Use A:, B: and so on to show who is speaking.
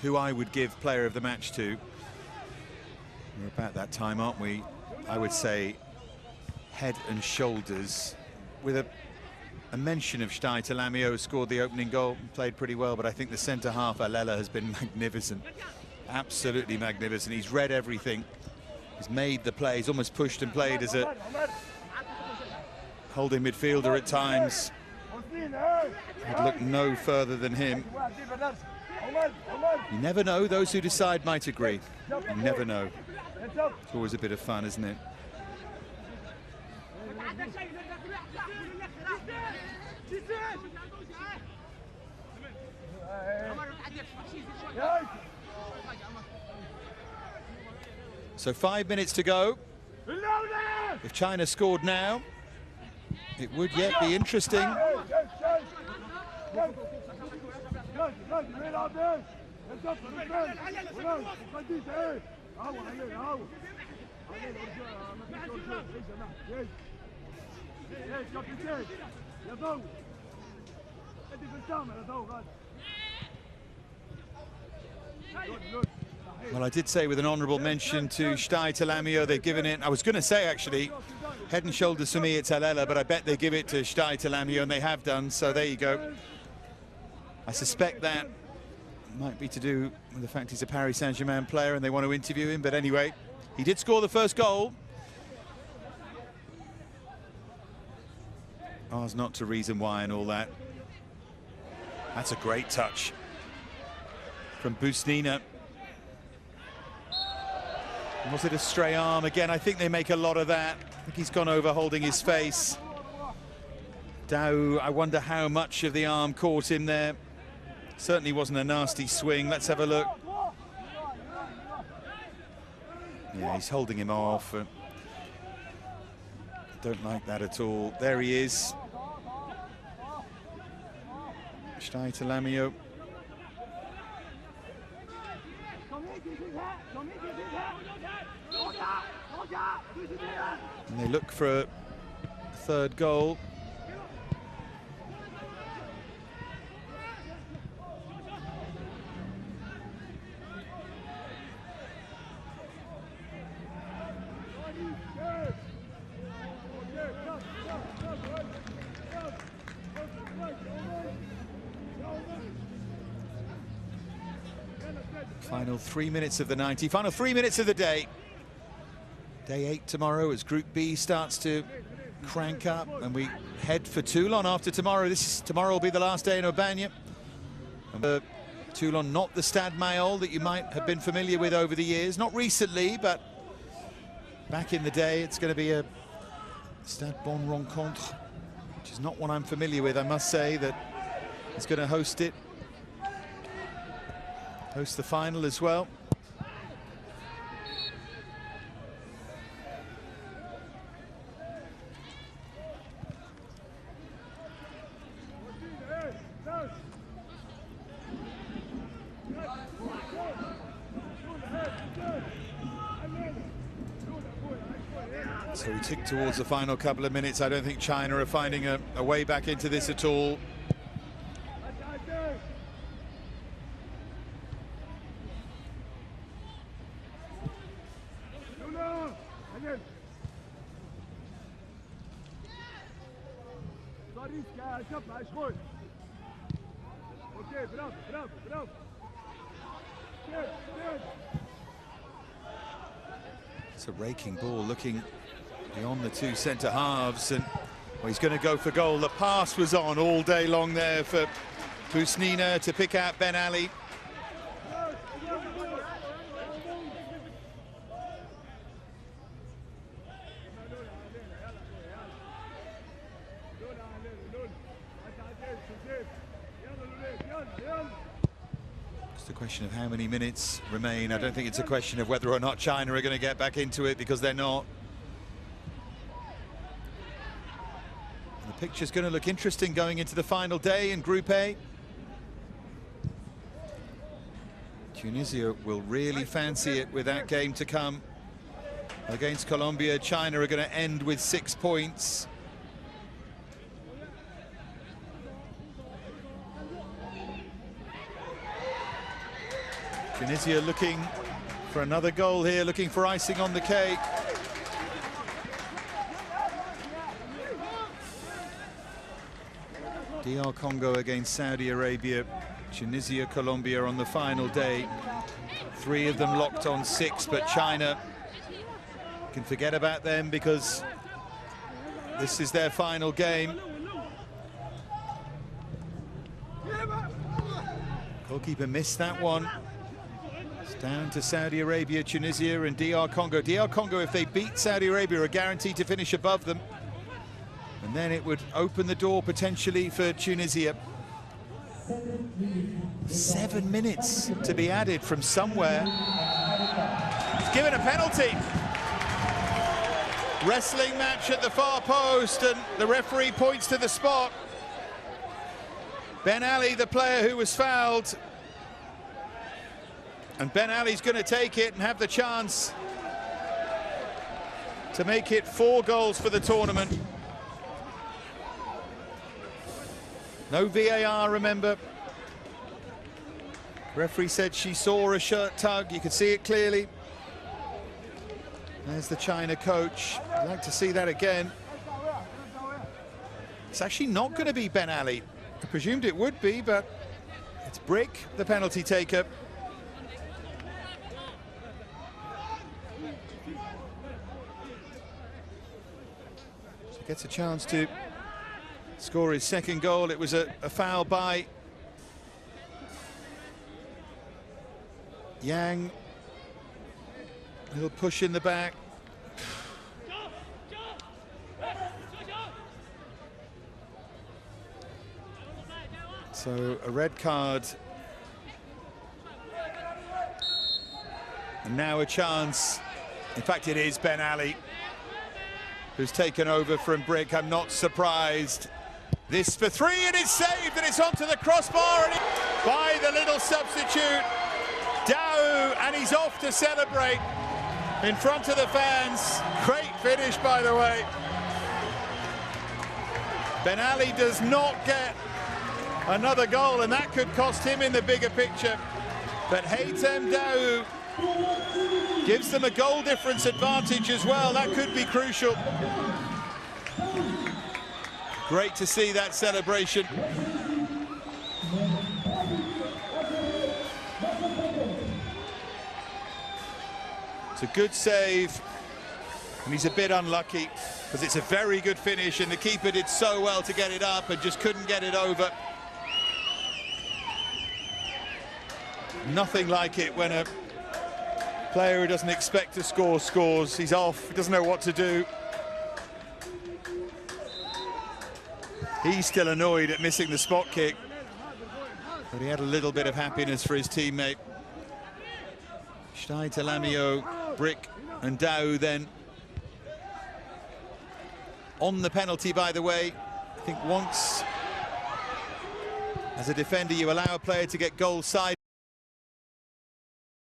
A: who I would give player of the match to. We're about that time, aren't we? I would say head and shoulders, with a mention of Shtaita Lamiot, who scored the opening goal and played pretty well, but I think the centre half, Alela, has been magnificent. Absolutely magnificent. He's read everything. He's made the play. He's almost pushed and played as a holding midfielder at times. I'd look no further than him. You never know. Those who decide might agree. You never know. It's always a bit of fun, isn't it? So 5 minutes to go. If China scored now, it would yet be interesting. Well, I did say with an honourable mention to Shtaita Lamiot, they've given it. I was going to say, actually, head and shoulders for me, it's Alela, but I bet they give it to Shtaita Lamiot, and they have done, so there you go. I suspect that might be to do with the fact he's a Paris Saint-Germain player and they want to interview him, but anyway, he did score the first goal. Ours not to reason why and all that. That's a great touch from Busnina. Was it a stray arm? Again, I think they make a lot of that. I think he's gone over holding his face. Daou, I wonder how much of the arm caught him there. Certainly wasn't a nasty swing. Let's have a look. Yeah, he's holding him off. Don't like that at all. There he is. Shtaita Lamiot. And they look for a third goal. Final 3 minutes of the 90, final 3 minutes of the day. Day 8 tomorrow as Group B starts to crank up, and we head for Toulon after tomorrow. Tomorrow will be the last day in Aubagne. Toulon, not the Stade Mayol that you might have been familiar with over the years. Not recently, but back in the day. It's going to be a Stade Bonne Rencontre, which is not one I'm familiar with, I must say, that is going to host it. Host the final as well. So we tick towards the final couple of minutes. I don't think China are finding a way back into this at all. It's a raking ball looking beyond the two centre halves, and well, he's going to go for goal. The pass was on all day long there for Busnina to pick out Ben Ali. It's a question of how many minutes remain. I don't think it's a question of whether or not China are going to get back into it, because they're not. And the picture's going to look interesting going into the final day in Group A. Tunisia will really fancy it with that game to come against Colombia. China are going to end with 6 points. Tunisia looking for another goal here, looking for icing on the cake. DR Congo against Saudi Arabia, Tunisia, Colombia on the final day. 3 of them locked on 6, but China can forget about them because this is their final game. Goalkeeper missed that one. It's down to Saudi Arabia, Tunisia and DR Congo. DR Congo, if they beat Saudi Arabia, are guaranteed to finish above them. And then it would open the door potentially for Tunisia. 7 minutes to be added from somewhere. He's given a penalty. Wrestling match at the far post, and the referee points to the spot. Ben Ali, the player who was fouled. And Ben Ali's going to take it and have the chance to make it 4 goals for the tournament. No VAR, remember. Referee said she saw a shirt tug. You could see it clearly. There's the China coach. I'd like to see that again. It's actually not going to be Ben Ali. I presumed it would be, but it's Brick, the penalty taker. So he gets a chance to score his second goal. It was a foul by Yang. A little push in the back. So a red card. And now a chance. In fact, it is Ben Ali who's taken over from Brick. I'm not surprised. This for 3, and it's saved, and it's onto the crossbar and by the little substitute, Dao, and he's off to celebrate in front of the fans. Great finish, by the way. Ben Ali does not get another goal, and that could cost him in the bigger picture. But Hatem Dao gives them a goal difference advantage as well. That could be crucial. Great to see that celebration. It's a good save, and he's a bit unlucky because it's a very good finish, and the keeper did so well to get it up and just couldn't get it over. Nothing like it when a player who doesn't expect to score scores. He's off, he doesn't know what to do. He's still annoyed at missing the spot kick, but he had a little bit of happiness for his teammate. Shtaita Lamieux, Brick and Dao then on the penalty, by the way. I think once as a defender you allow a player to get goal side